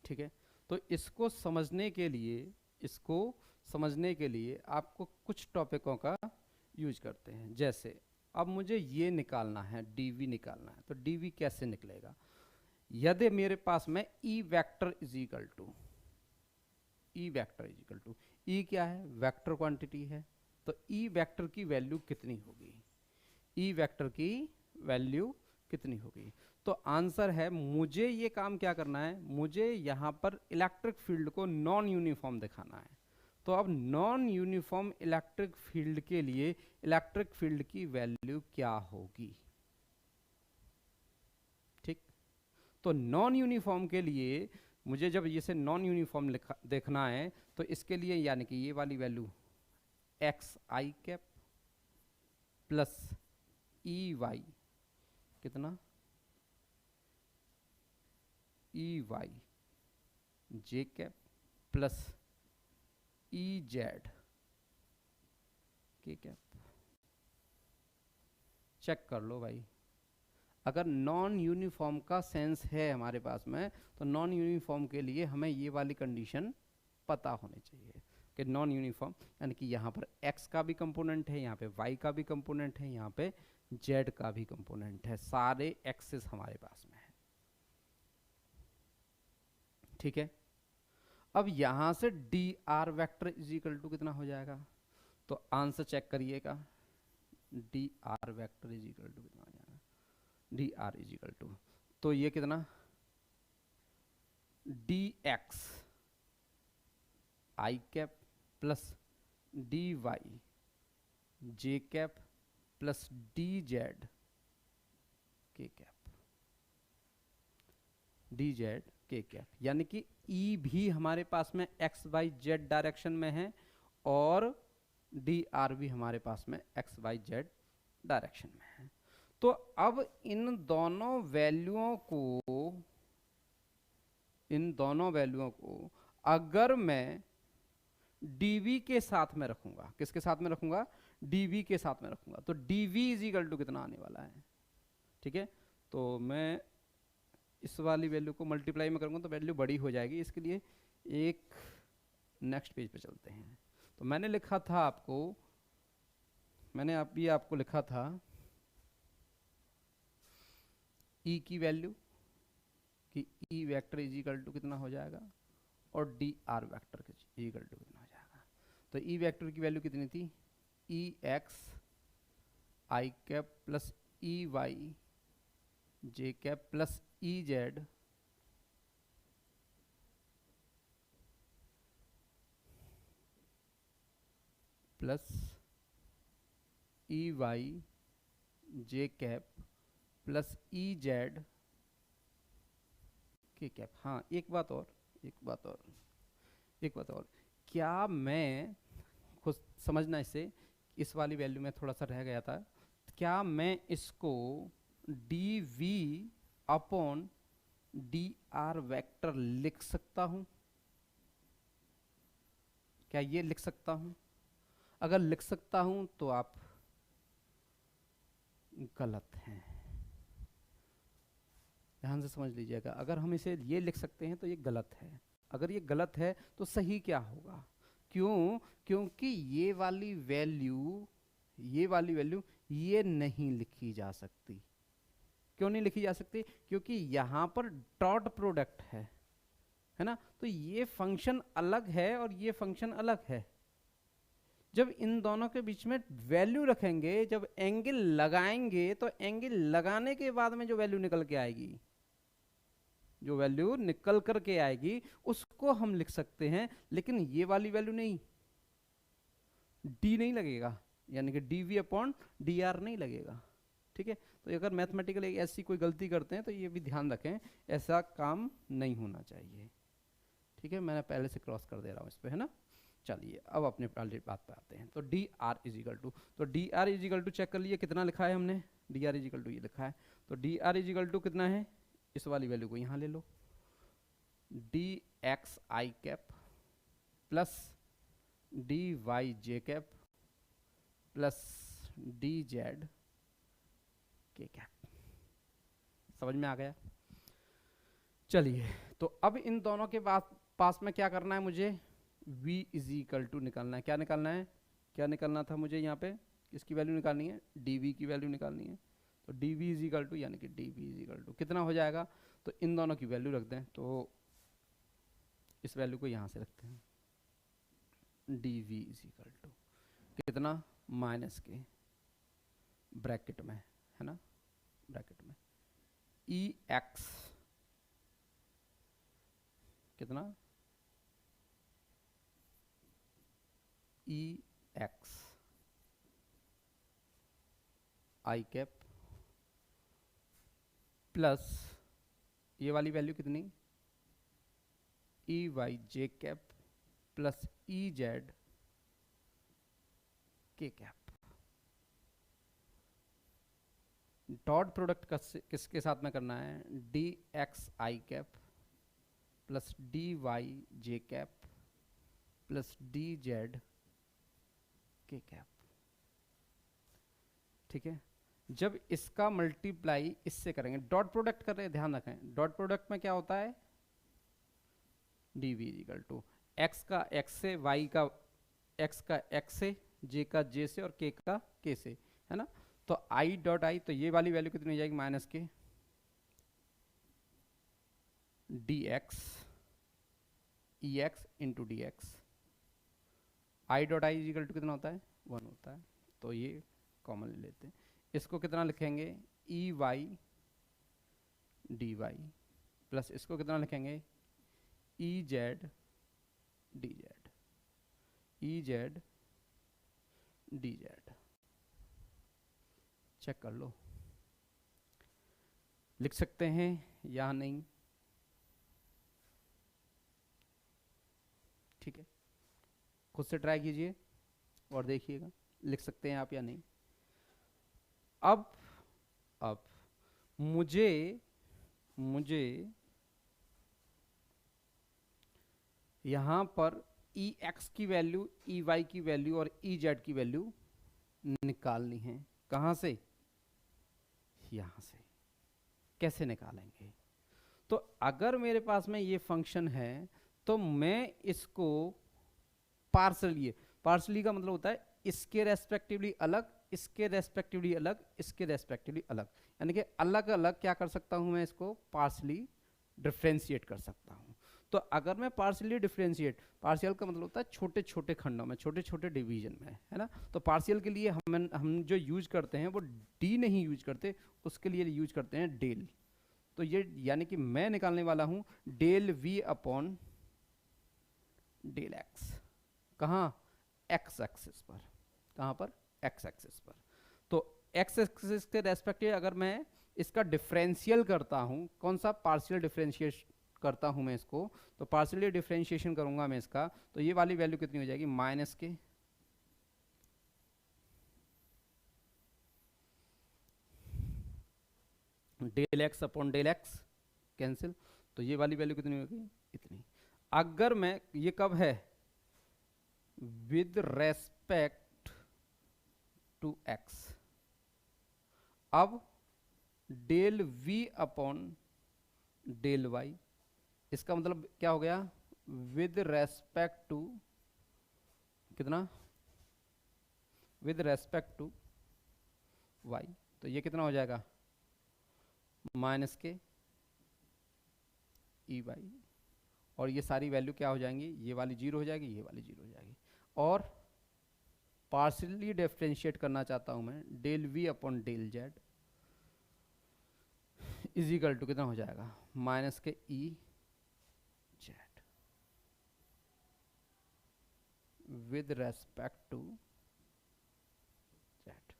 ठीक है, तो इसको समझने के लिए आपको कुछ टॉपिकों का यूज करते हैं। जैसे अब मुझे ये निकालना है, dv निकालना है, तो dv कैसे निकलेगा, यदि मेरे पास में E vector is equal to E क्या है, वेक्टर क्वांटिटी है, तो E वेक्टर की वैल्यू कितनी होगी, E वेक्टर की वैल्यू कितनी होगी, तो आंसर है मुझे ये काम क्या करना है, मुझे यहाँ पर इलेक्ट्रिक फील्ड को नॉन यूनिफॉर्म दिखाना है। तो अब नॉन यूनिफॉर्म इलेक्ट्रिक फील्ड के लिए इलेक्ट्रिक फील्ड की वैल्यू क्या होगी, ठीक, तो नॉन यूनिफॉर्म के लिए मुझे जब इसे नॉन यूनिफॉर्म देखना है तो इसके लिए यानी कि ये वाली value x I cap plus E Y, कितना ई Y J cap plus E Z K cap, check कर लो भाई, अगर नॉन यूनिफॉर्म का सेंस है हमारे पास में तो नॉन यूनिफॉर्म के लिए हमें ये वाली कंडीशन पता होनी चाहिए कि नॉन यूनिफॉर्म यानी कि यहाँ पर x का भी कंपोनेंट है, यहाँ पे y का भी कंपोनेंट है, यहाँ पे z का भी कंपोनेंट है, सारे एक्सेस हमारे पास में है, ठीक है। अब यहाँ से D R vector is equal to कितना हो जाएगा, तो आंसर चेक करिएगा, D R vector is equal to कितना हो जाएगा, D R is equal to, तो ये कितना D X I cap plus D Y J cap plus D Z K cap, D Z K cap, यानी कि ई भी हमारे पास में एक्स वाई जेड डायरेक्शन में है और डी आर भी हमारे पास में एक्स वाई जेड डायरेक्शन में है। तो अब इन दोनों वैल्यूओं को अगर मैं dv के साथ में रखूंगा, किसके साथ में रखूंगा, dv के साथ में रखूंगा, तो dv इज इक्वल टू कितना आने वाला है, ठीक है। तो मैं इस वाली वैल्यू को मल्टीप्लाई में करूंगा तो वैल्यू बड़ी हो जाएगी, इसके लिए एक नेक्स्ट पेज पे चलते हैं। तो मैंने लिखा था आपको, मैंने अभी आपको लिखा था E की वैल्यू कि E vector is equal to कितना हो जाएगा और D R vector is equal to कितना हो जाएगा। तो E वेक्टर की वैल्यू कितनी थी, E X I cap plus E Y J cap plus E Z plus E Y J cap plus E Z K cap. हाँ, एक बात और, क्या मैं खुद समझना इस वाली वैल्यू में थोड़ा सा रह गया था, क्या मैं इसको D V upon D R vector लिख सकता हूं, क्या ये लिख सकता हूं, अगर लिख सकता हूं तो आप गलत हैं। ध्यान से समझ लीजिएगा, अगर हम इसे ये लिख सकते हैं तो ये गलत है, अगर ये गलत है तो सही क्या होगा? क्यों? क्योंकि ये वाली वैल्यू ये नहीं लिखी जा सकती। क्यों नहीं लिखी जा सकती? क्योंकि यहां पर डॉट प्रोडक्ट है ना, तो ये फंक्शन अलग है और ये फंक्शन अलग है। जब इन दोनों के बीच में वैल्यू रखेंगे, जब एंगल लगाएंगे, तो एंगल लगाने के बाद में जो वैल्यू निकल के आएगी, जो वैल्यू निकल करके आएगी उसको हम लिख सकते हैं, लेकिन ये वाली वैल्यू नहीं, डी नहीं लगेगा, यानी कि D V upon D R नहीं लगेगा। ठीक है, तो अगर मैथमेटिकल ऐसी कोई गलती करते हैं तो ये भी ध्यान रखें, ऐसा काम नहीं होना चाहिए। ठीक है, मैंने पहले से क्रॉस कर दे रहा हूँ इस पे, है ना। चलिए अब अपने बात पे आते हैं। तो डी आर इजिकल टू, तो D R is equal to check कर लिए कितना लिखा है हमने, डी आर इजिकल टू ये लिखा है। तो डी आर इजिकल टू कितना है, इस वाली वैल्यू को यहाँ ले लो, D X I cap plus D Y J cap plus D Z K cap. समझ में आ गया? चलिए, तो अब इन दोनों के पास में क्या करना है मुझे, v इज इक्वल टू निकालना है। क्या निकालना है, क्या निकालना था मुझे यहाँ पे, किसकी वैल्यू निकालनी है, dv की वैल्यू निकालनी है। तो dv इज इक्वल टू, यानी कि dv इज इक्वल टू कितना हो जाएगा, तो इन दोनों की वैल्यू रख दें, तो इस वैल्यू को यहाँ से रखते हैं, dv इज इक्वल टू कितना, माइनस के ब्रैकेट में, है ना, ब्रैकेट में ई एक्स कितना, ई एक्स आई कैप प्लस ये वाली वैल्यू कितनी, ई Y J cap plus E Z K cap. Dot product किसके साथ में करना है, D X I cap plus D Y J cap plus D Z K cap. ठीक है, जब इसका मल्टीप्लाई इससे करेंगे, डॉट प्रोडक्ट कर रहे हैं, ध्यान रखें डॉट प्रोडक्ट में क्या होता है, D V equal to X का एक्स से, वाई का एक्स का एक्स से, जे का जे से और के का के से, है ना। तो आई डॉट आई, तो ये वाली वैल्यू कितनी हो जाएगी, माइनस के D X E X into D X, I dot I equal to कितना होता है, 1 होता है। तो ये कॉमन ले लेते हैं, इसको कितना लिखेंगे, E Y D Y plus इसको कितना लिखेंगे, E Z D Z, E Z D Z. Check कर लो, लिख सकते हैं या नहीं, ठीक है, खुद से ट्राई कीजिए और देखिएगा लिख सकते हैं आप या नहीं। अब मुझे यहां पर ई एक्स की वैल्यू, ई वाई की वैल्यू और ई जेड की वैल्यू निकालनी है। कहां से, यहां से। कैसे निकालेंगे, तो अगर मेरे पास में ये फंक्शन है तो मैं इसको पार्सली का मतलब होता है इसके रेस्पेक्टिवली अलग, इसके रेस्पेक्टिवली अलग, इसके रेस्पेक्टिवली अलग, यानी कि अलग अलग क्या कर सकता हूं मैं, इसको पार्सली डिफ्रेंशिएट कर सकता हूं। तो अगर मैं पार्शियली डिफरेंशिएट, पार्शियल का मतलब होता है छोटे छोटे खंडों में, छोटे छोटे डिवीजन में, है ना। तो पार्शियल के लिए हम जो यूज करते हैं वो डी नहीं यूज करते, उसके लिए यूज करते हैं डेल। तो ये यानी कि मैं निकालने वाला हूं del V upon del X, कहाँ, एक्स एक्सिस पर, कहाँ पर, एक्स एक्सिस पर। तो एक्स एक्सिस के रेस्पेक्टिव अगर मैं इसका डिफरेंशियल करता हूं, कौन सा, पार्शियल डिफरेंशिएशन करता हूं मैं इसको, तो पार्शियली डिफरेंशिएशन करूंगा मैं इसका, तो ये वाली वैल्यू कितनी हो जाएगी, माइनस के del X upon del X, cancel, तो ये वाली वैल्यू कितनी होगी, इतनी। अगर मैं, ये कब है, विद रेस्पेक्ट टू एक्स, अब del v upon del y, इसका मतलब क्या हो गया, विद रेस्पेक्ट टू कितना, विद रेस्पेक्ट टू y, तो ये कितना हो जाएगा माइनस के ई वाई, और ये सारी वैल्यू क्या हो जाएंगी, ये वाली जीरो हो जाएगी, ये वाली जीरो हो जाएगी। और पार्शियली डिफरेंशिएट करना चाहता हूं मैं, del V upon del Z is equal to कितना हो जाएगा माइनस के E Z with respect to Z.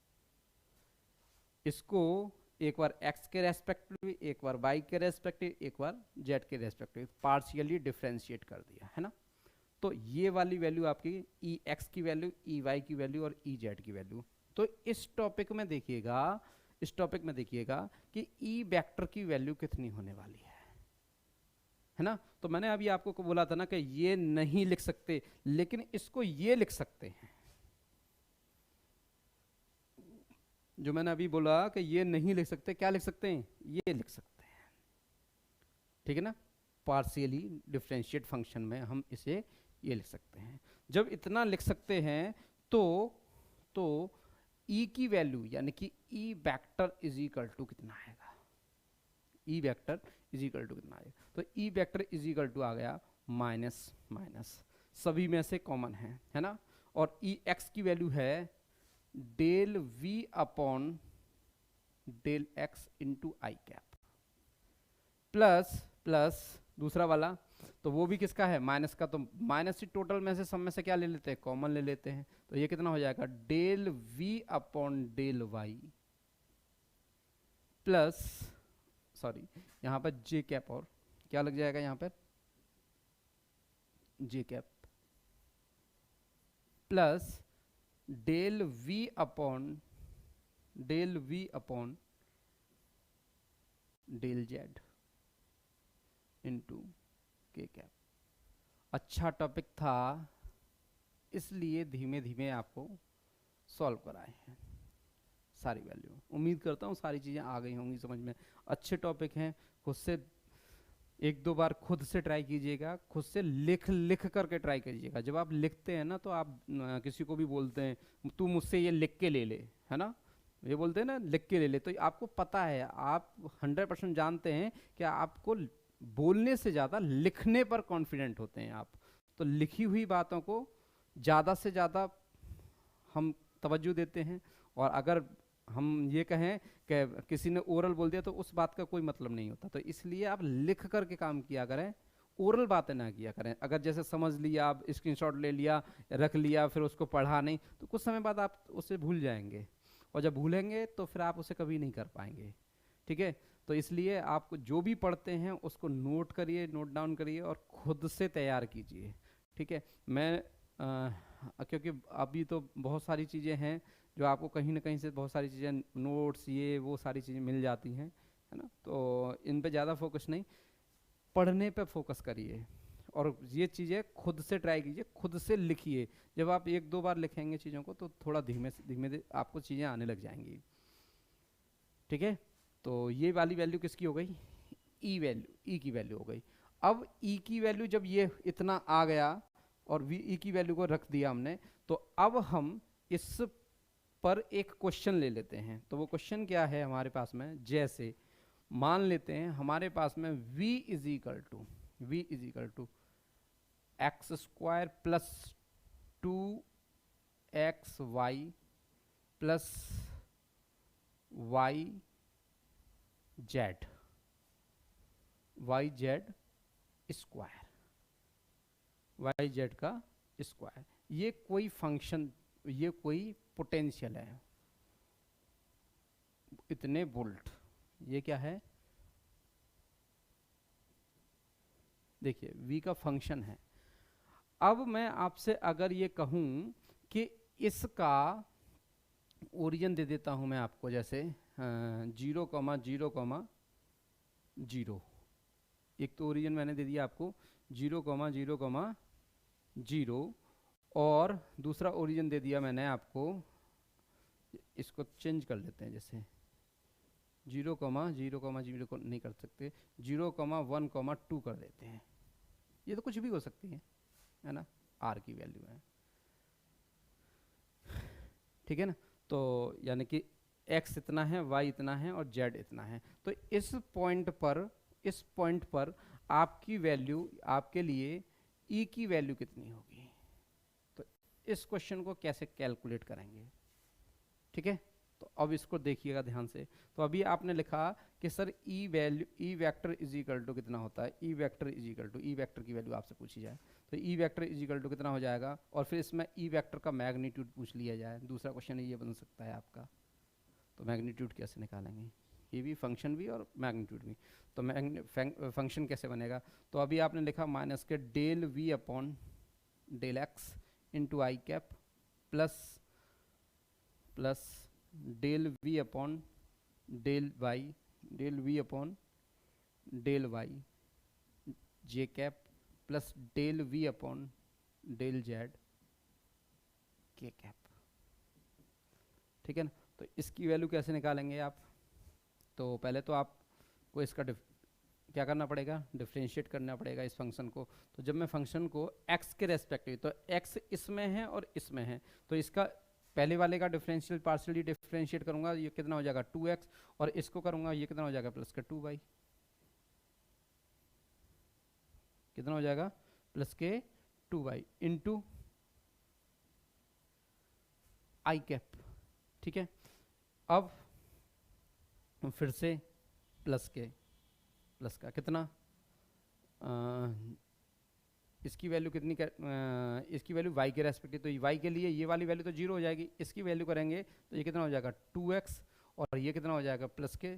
इसको एक बार x के रेस्पेक्टिव, एक बार y के रेस्पेक्टिव, एक बार z के रेस्पेक्टिव पार्शियली डिफरेंशिएट कर दिया है ना। तो ये वाली वैल्यू आपकी ई एक्स की वैल्यू, ई वाई की वैल्यू और ई जेड की वैल्यू। तो इस टॉपिक में देखिएगा, इस टॉपिक में देखिएगा कि ई वेक्टर की वैल्यू कितनी होने वाली है ना। तो मैंने अभी आपको बोला था ना कि ये नहीं लिख सकते, लेकिन इसको ये लिख सकते हैं। जो मैंने अभी बोला कि ये नहीं लिख सकते, क्या लिख सकते हैं, ये लिख सकते हैं, ठीक है ना। पार्शियली डिफरेंशिएट फंक्शन में हम इसे ये लिख सकते हैं। जब इतना लिख सकते हैं तो ई की वैल्यू यानी कि E vector is equal to कितना आएगा, E vector is equal to कितना आएगा, तो E vector is equal to आ गया माइनस माइनस, सभी में से कॉमन है ना। और ई एक्स की वैल्यू है del V upon del X into I cap, plus plus दूसरा वाला, तो वो भी किसका है माइनस का, तो माइनस ही टोटल में से सब में से क्या ले लेते हैं, कॉमन ले लेते हैं। तो ये कितना हो जाएगा del V upon del Y plus, sorry यहाँ पर जे कैप, और क्या लग जाएगा यहाँ पर J cap, plus del V upon del Z into K cap. अच्छा टॉपिक था, इसलिए धीमे धीमे आपको सॉल्व कराए हैं सारी वैल्यू। उम्मीद करता हूँ सारी चीज़ें आ गई होंगी समझ में। अच्छे टॉपिक हैं, खुद से एक दो बार खुद से ट्राई कीजिएगा, खुद से लिख लिख करके ट्राई कीजिएगा। जब आप लिखते हैं ना तो आप किसी को भी बोलते हैं तू मुझसे ये लिख के ले ले, है ना, ये बोलते हैं ना लिख के ले ले, तो आपको पता है, आप 100% जानते हैं कि आपको बोलने से ज़्यादा लिखने पर कॉन्फिडेंट होते हैं आप। तो लिखी हुई बातों को ज़्यादा से ज़्यादा हम तवज्जो देते हैं, और अगर हम ये कहें कि किसी ने ओरल बोल दिया तो उस बात का कोई मतलब नहीं होता। तो इसलिए आप लिख करके काम किया करें, ओरल बातें ना किया करें। अगर जैसे समझ लिया, आप स्क्रीनशॉट ले लिया, रख लिया, फिर उसको पढ़ा नहीं, तो कुछ समय बाद आप उसे भूल जाएंगे, और जब भूलेंगे तो फिर आप उसे कभी नहीं कर पाएंगे, ठीक है। तो इसलिए आप जो भी पढ़ते हैं उसको नोट करिए, नोट डाउन करिए और खुद से तैयार कीजिए, ठीक है। मैं क्योंकि अभी तो बहुत सारी चीज़ें हैं जो आपको कहीं ना कहीं से बहुत सारी चीज़ें, नोट्स, ये वो सारी चीज़ें मिल जाती हैं, है ना। तो इन पे ज़्यादा फोकस नहीं, पढ़ने पे फोकस करिए, और ये चीज़ें खुद से ट्राई कीजिए, खुद से लिखिए। जब आप एक दो बार लिखेंगे चीज़ों को तो थोड़ा धीमे धीमे आपको चीज़ें आने लग जाएंगी, ठीक है। तो ये वाली वैल्यू किसकी हो गई, ई वैल्यू, ई की वैल्यू हो गई। अब ई की वैल्यू जब ये इतना आ गया और वी ई की वैल्यू को रख दिया हमने, तो अब हम इस पर एक क्वेश्चन ले लेते हैं। तो वो क्वेश्चन क्या है हमारे पास में, जैसे मान लेते हैं हमारे पास में v is equal to X square plus 2xy plus Y Z square, Y Z का स्क्वायर। ये कोई फंक्शन, ये कोई पोटेंशियल है, इतने वोल्ट, ये क्या है, देखिए v का फंक्शन है। अब मैं आपसे अगर ये कहूं कि इसका ओरिजिन दे देता हूं मैं आपको, जैसे 0,0,0, एक तो ओरिजिन मैंने दे दिया आपको 0,0,0, और दूसरा ओरिजिन दे दिया मैंने आपको, इसको चेंज कर लेते हैं, जैसे 0,0,0 को नहीं कर सकते, 0,1,2 कर देते हैं। ये तो कुछ भी हो सकती है ना, आर की वैल्यू है, ठीक है ना। तो यानी कि x इतना है, y इतना है और z इतना है। तो इस पॉइंट पर आपकी वैल्यू, आपके लिए e की वैल्यू कितनी होगी, तो इस क्वेश्चन को कैसे कैलकुलेट करेंगे, ठीक है। तो अब इसको देखिएगा ध्यान से। तो अभी आपने लिखा कि sir E vector is equal to कितना होता है, E vector is equal to, E vector की वैल्यू आपसे पूछी जाए तो E vector is equal to कितना हो जाएगा, और फिर इसमें ई वेक्टर का मैग्नीट्यूड पूछ लिया जाए। दूसरा क्वेश्चन ये बन सकता है आपका, तो मैग्नीट्यूड कैसे निकालेंगे, ये भी फंक्शन भी और मैग्नीट्यूड भी। तो फंक्शन कैसे बनेगा, तो अभी आपने लिखा माइनस के del V upon del X into I cap plus del V upon del V upon del Y J cap plus del V upon del Z K cap, ठीक है ना। तो इसकी वैल्यू कैसे निकालेंगे आप, तो पहले तो आपको इसका क्या करना पड़ेगा, डिफ्रेंशिएट करना पड़ेगा इस फंक्शन को। तो जब मैं फंक्शन को x के रेस्पेक्टिव, तो x इसमें है और इसमें है, तो इसका पहले वाले का डिफरेंशियल पार्शियली डिफरेंशिएट करूंगा, ये कितना हो जाएगा 2x, और इसको करूंगा ये कितना हो जाएगा प्लस के 2y, कितना हो जाएगा प्लस के 2y इंटू आई कैप, ठीक है। अब फिर से प्लस का कितना, इसकी वैल्यू कितनी इसकी वैल्यू y के रेस्पेक्टिव, तो y के लिए ये वाली वैल्यू तो 0 हो जाएगी, इसकी वैल्यू करेंगे तो ये कितना हो जाएगा 2x, और ये कितना हो जाएगा प्लस के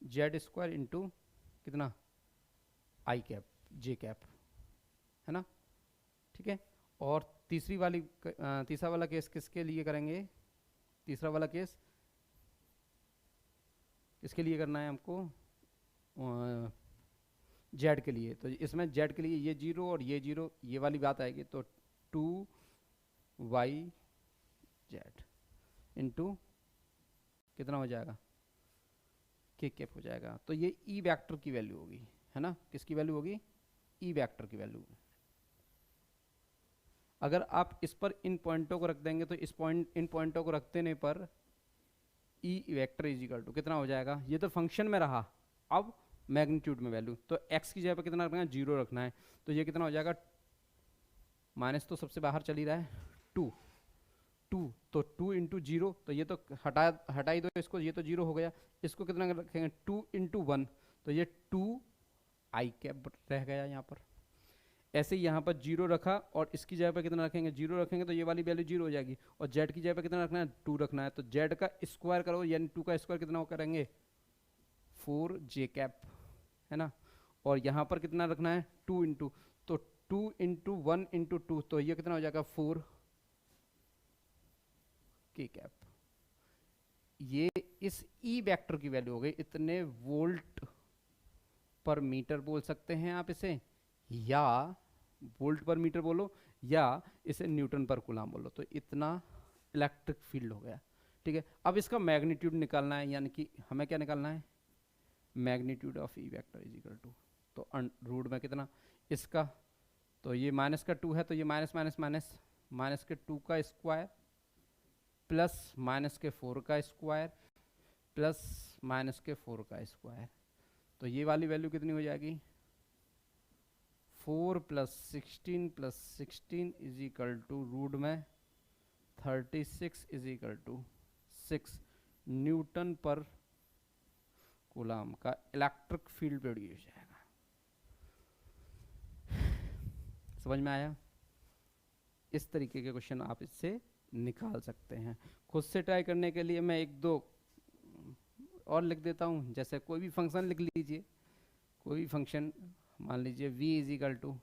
z स्क्वायर इंटू कितना आई कैप जे कैप, है ना, ठीक है। और तीसरा वाला केस किसके लिए करेंगे, तीसरा वाला केस किसके लिए करना है हमको, जेड के लिए। तो इसमें जेड के लिए ये 0 और ये 0, ये वाली बात आएगी, तो 2y जेड इंटू कितना हो जाएगा के कैप हो जाएगा। तो ये ई वेक्टर की वैल्यू होगी, है ना, किसकी वैल्यू होगी, ई वेक्टर की वैल्यू। अगर आप इस पर इन पॉइंटों को रख देंगे तो इन पॉइंटों को रख देने पर E vector is equal to कितना हो जाएगा, ये तो फंक्शन में रहा, अब मैग्नीट्यूड में वैल्यू, तो x की जगह पर कितना रखना है, 0 रखना है, तो ये कितना हो जाएगा, माइनस तो सबसे बाहर चल ही रहा है, 2 तो 2 इंटू 0, तो ये तो हटा ही दो इसको, ये तो 0 हो गया, इसको कितना रखेंगे 2 इंटू 1, तो ये 2 आई कैप रह गया यहाँ पर। ऐसे ही यहाँ पर 0 रखा और इसकी जगह पर कितना रखेंगे, 0 रखेंगे तो ये वाली वैल्यू 0 हो जाएगी, और z की जगह पर कितना रखना है 2 रखना है, तो z का स्क्वायर करो, यानी 2 का स्क्वायर कितना करेंगे 4 जे कैप, है ना। और यहाँ पर कितना रखना है 2 इंटू, तो 2 इंटू 1 इंटू 2, तो ये कितना हो जाएगा 4 के कैप। ये इस ई वेक्टर की वैल्यू हो गई, इतने वोल्ट पर मीटर बोल सकते हैं आप इसे, या वोल्ट पर मीटर बोलो, या इसे न्यूटन पर कूलाम बोलो, तो इतना इलेक्ट्रिक फील्ड हो गया, ठीक है। अब इसका मैग्नीट्यूड निकालना है, यानी कि हमें क्या निकालना है, magnitude of E vector is equal to, तो रूट में कितना इसका, तो ये माइनस का 2 है, तो ये माइनस माइनस माइनस, माइनस के 2 का स्क्वायर प्लस माइनस के 4 का स्क्वायर प्लस माइनस के 4 का स्क्वायर, तो ये वाली वैल्यू कितनी हो जाएगी 4 plus 16 is equal to root में 36 इज इक्वल टू 6 न्यूटन पर कूलाम का इलेक्ट्रिक फील्ड प्रोड्यूस हो जाएगा। समझ में आया, इस तरीके के क्वेश्चन आप इससे निकाल सकते हैं। खुद से ट्राई करने के लिए मैं 1-2 और लिख देता हूँ, जैसे कोई भी फंक्शन लिख लीजिए, कोई भी फंक्शन मान लीजिए v is equal to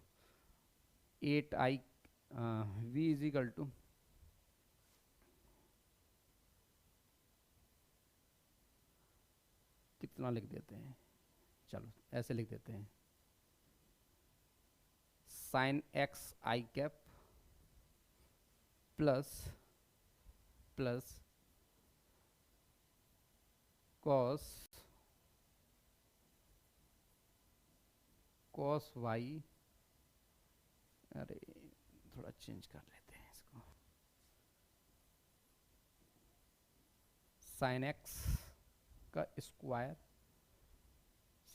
8i, v is equal to कितना लिख देते हैं, चलो ऐसे लिख देते हैं, sine x i cap plus cos Y, अरे थोड़ा चेंज कर लेते हैं इसको, साइन एक्स का स्क्वायर,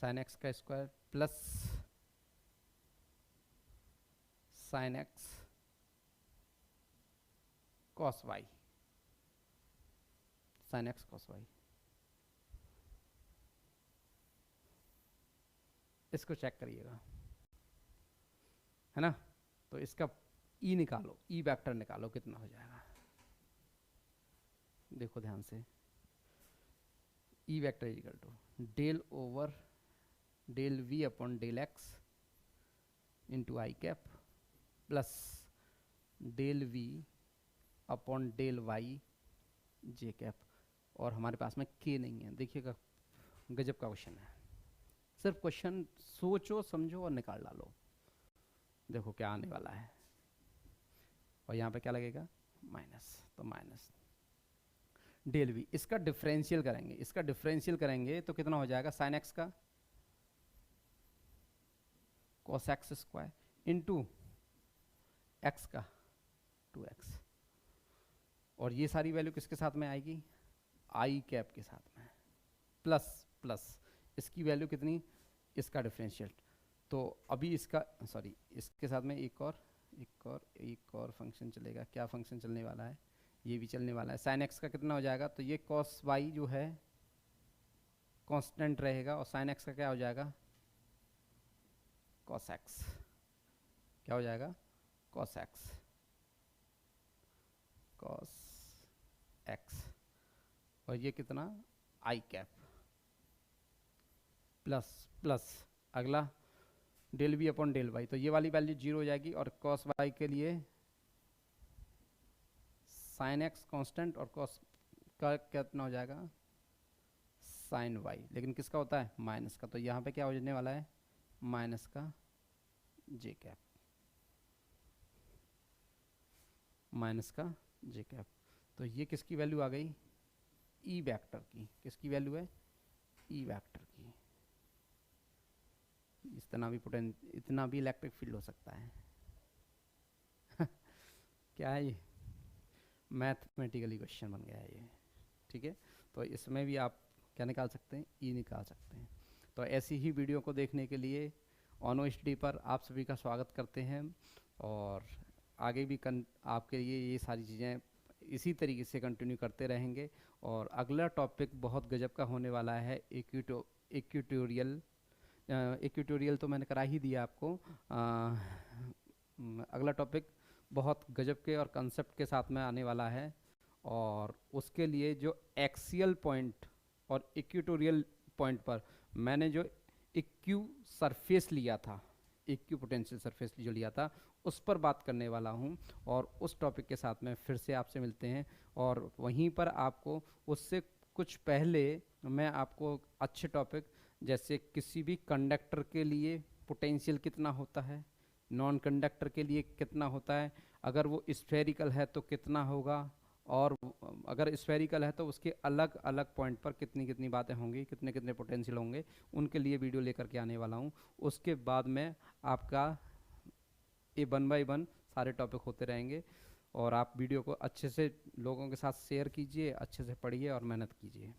साइन एक्स का square plus sine X cos Y, sine X cos Y, इसको चेक करिएगा, है ना। तो इसका ई निकालो, ई वेक्टर निकालो, कितना हो जाएगा, देखो ध्यान से। E vector is equal to del over del V upon del X into I cap plus del V upon del Y J cap, और हमारे पास में के नहीं है। देखिएगा गजब का क्वेश्चन है, सिर्फ क्वेश्चन सोचो समझो और निकाल डालो, देखो क्या आने वाला है। और यहाँ पे क्या लगेगा, माइनस, तो माइनस डेल वी, इसका डिफरेंशियल करेंगे, इसका डिफरेंशियल करेंगे तो कितना हो जाएगा, साइन एक्स का cos x square into x का 2x, और ये सारी वैल्यू किसके साथ में आएगी, आई कैप के साथ में, प्लस प्लस इसकी वैल्यू कितनी, इसका डिफरेंशियल। तो अभी इसका सॉरी इसके साथ में एक और फंक्शन चलेगा, क्या फंक्शन चलने वाला है, ये भी चलने वाला है। साइन एक्स का कितना हो जाएगा, तो ये कॉस वाई जो है कांस्टेंट रहेगा, और साइन एक्स का क्या हो जाएगा, कॉस एक्स, क्या हो जाएगा, कॉस एक्स, कॉस एक्स, और ये कितना, आई कैप प्लस प्लस अगला del V upon del Y, तो ये वाली वैल्यू जीरो हो जाएगी, और कॉस वाई के लिए साइन एक्स कांस्टेंट और कॉस का कितना हो जाएगा, साइन वाई, लेकिन किसका होता है, माइनस का, तो यहाँ पे क्या हो जाने वाला है, माइनस का जे कैप, माइनस का जे कैप। तो ये किसकी वैल्यू आ गई, ई वेक्टर की, किसकी वैल्यू है, ई वेक्टर की। इतना भी इलेक्ट्रिक फील्ड हो सकता है क्या है ये, मैथमेटिकली क्वेश्चन बन गया है ये, ठीक है। तो इसमें भी आप क्या निकाल सकते हैं, ई निकाल सकते हैं। तो ऐसी ही वीडियो को देखने के लिए ऑनो स्टडी पर आप सभी का स्वागत करते हैं, और आगे भी आपके लिए ये सारी चीज़ें इसी तरीके से कंटिन्यू करते रहेंगे। और अगला टॉपिक बहुत गजब का होने वाला है, इक्वेटोरियल तो मैंने करा ही दिया आपको। अगला टॉपिक बहुत गजब के और कंसेप्ट के साथ में आने वाला है, और उसके लिए जो एक्सियल पॉइंट और इक्वेटोरियल पॉइंट पर मैंने जो इक्यू सरफेस लिया था, इक्यू पोटेंशियल सरफेस जो लिया था, उस पर बात करने वाला हूं। और उस टॉपिक के साथ में फिर से आपसे मिलते हैं, और वहीं पर आपको उससे कुछ पहले मैं आपको अच्छे टॉपिक, जैसे किसी भी कंडक्टर के लिए पोटेंशियल कितना होता है, नॉन कंडक्टर के लिए कितना होता है, अगर वो स्फेरिकल है तो कितना होगा, और अगर स्फेरिकल है तो उसके अलग अलग पॉइंट पर कितनी कितनी बातें होंगी, कितने कितने पोटेंशियल होंगे, उनके लिए वीडियो लेकर के आने वाला हूँ। उसके बाद में आपका ये 1 बाय 1 सारे टॉपिक होते रहेंगे, और आप वीडियो को अच्छे से लोगों के साथ शेयर कीजिए, अच्छे से पढ़िए और मेहनत कीजिए।